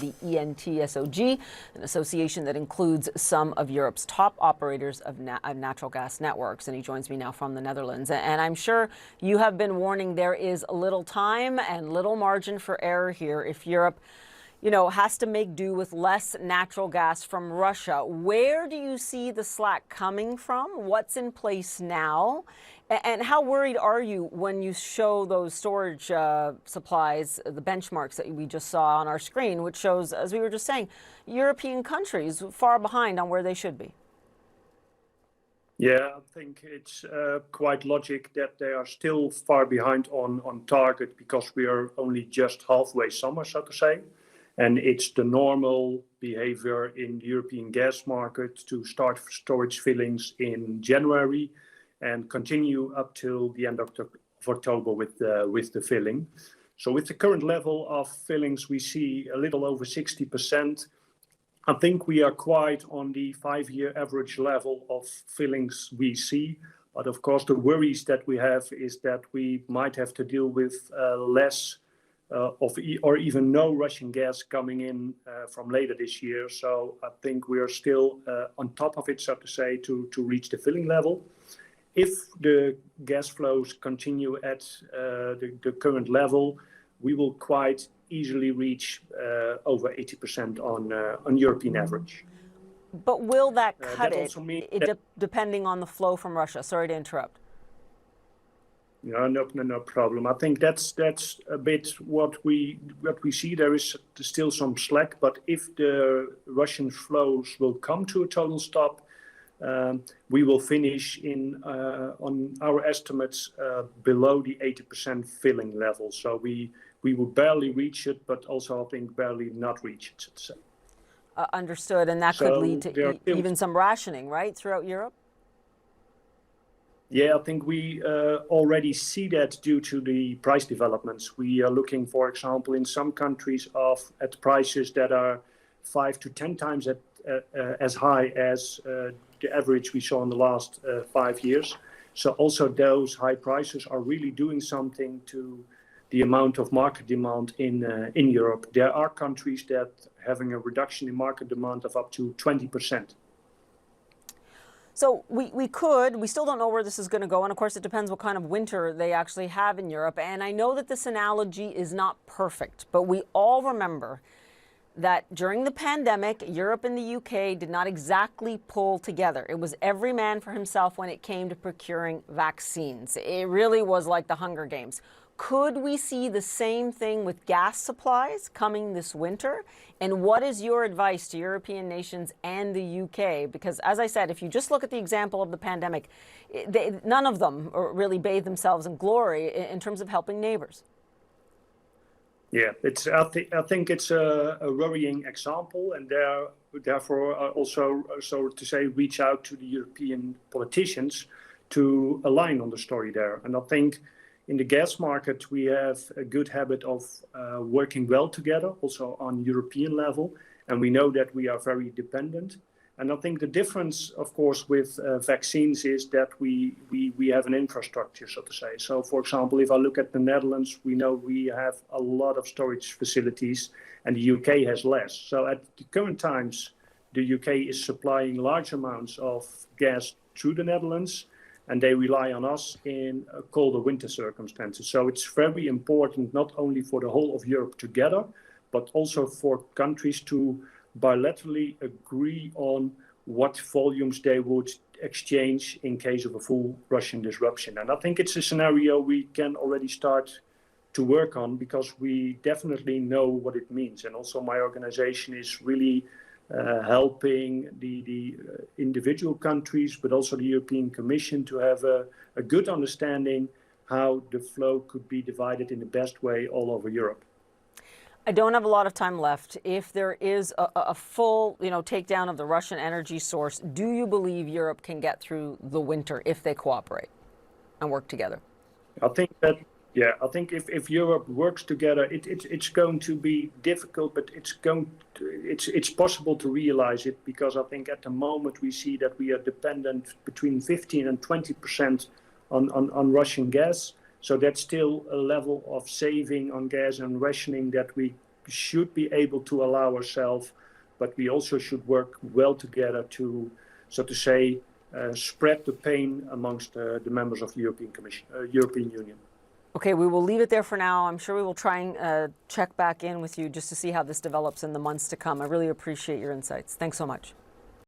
the ENTSOG, an association that includes some of Europe's top operators of natural gas networks. And he joins me now from the Netherlands. And I'm sure you have been warning there is little time and little margin for error here if Europe, has to make do with less natural gas from Russia. Where do you see the slack coming from? What's in place now? And how worried are you when you show those storage supplies, the benchmarks that we just saw on our screen, which shows, as we were just saying, European countries far behind on where they should be? Yeah, I think it's quite logic that they are still far behind on target because we are only just halfway summer, so to say. And it's the normal behavior in the European gas market to start storage fillings in January and continue up till the end of October with the filling. So with the current level of fillings, we see a little over 60%. I think we are quite on the 5-year average level of fillings we see. But of course, the worries that we have is that we might have to deal with less or even no Russian gas coming in from later this year. So I think we are still on top of it, so to say, to reach the filling level. If the gas flows continue at the current level, we will quite easily reach over 80% on European average. But will that cut that depending on the flow from Russia? Sorry to interrupt. No problem. I think that's a bit what we see. There is still some slack, but if the Russian flows will come to a total stop, we will finish on our estimates below the 80% filling level. So we will barely reach it, but also I think barely not reach it, so to say. Understood, and that could lead to even some rationing, right, throughout Europe? Yeah, I think we already see that due to the price developments. We are looking, for example, in some countries at prices that are 5 to 10 times as high as the average we saw in the last 5 years. So also those high prices are really doing something to the amount of market demand in Europe. There are countries that having a reduction in market demand of up to 20%. So we still don't know where this is going to go. And of course, it depends what kind of winter they actually have in Europe. And I know that this analogy is not perfect, but we all remember that during the pandemic, Europe and the UK did not exactly pull together. It was every man for himself when it came to procuring vaccines. It really was like the Hunger Games. Could we see the same thing with gas supplies coming this winter? And what is your advice to European nations and the UK? Because as I said, if you just look at the example of the pandemic, none of them really bathe themselves in glory in terms of helping neighbors. Yeah, I think it's a worrying example, and therefore also, so to say, reach out to the European politicians to align on the story there. And I think in the gas market, we have a good habit of working well together, also on European level, and we know that we are very dependent. And I think the difference, of course, with vaccines is that we have an infrastructure, so to say. So, for example, if I look at the Netherlands, we know we have a lot of storage facilities and the UK has less. So at the current times, the UK is supplying large amounts of gas through the Netherlands, and they rely on us in colder winter circumstances. So it's very important, not only for the whole of Europe together, but also for countries to bilaterally agree on what volumes they would exchange in case of a full Russian disruption. And I think it's a scenario we can already start to work on because we definitely know what it means. And also my organization is really helping the individual countries, but also the European Commission to have a good understanding how the flow could be divided in the best way all over Europe. I don't have a lot of time left. If there is a full, takedown of the Russian energy source, do you believe Europe can get through the winter if they cooperate and work together? I think that, yeah, I think if Europe works together, it's going to be difficult, but it's possible to realize it, because I think at the moment we see that we are dependent between 15 and 20% on Russian gas. So that's still a level of saving on gas and rationing that we should be able to allow ourselves, but we also should work well together to, so to say, spread the pain amongst the members of the European Union. Okay, we will leave it there for now. I'm sure we will try and check back in with you just to see how this develops in the months to come. I really appreciate your insights. Thanks so much.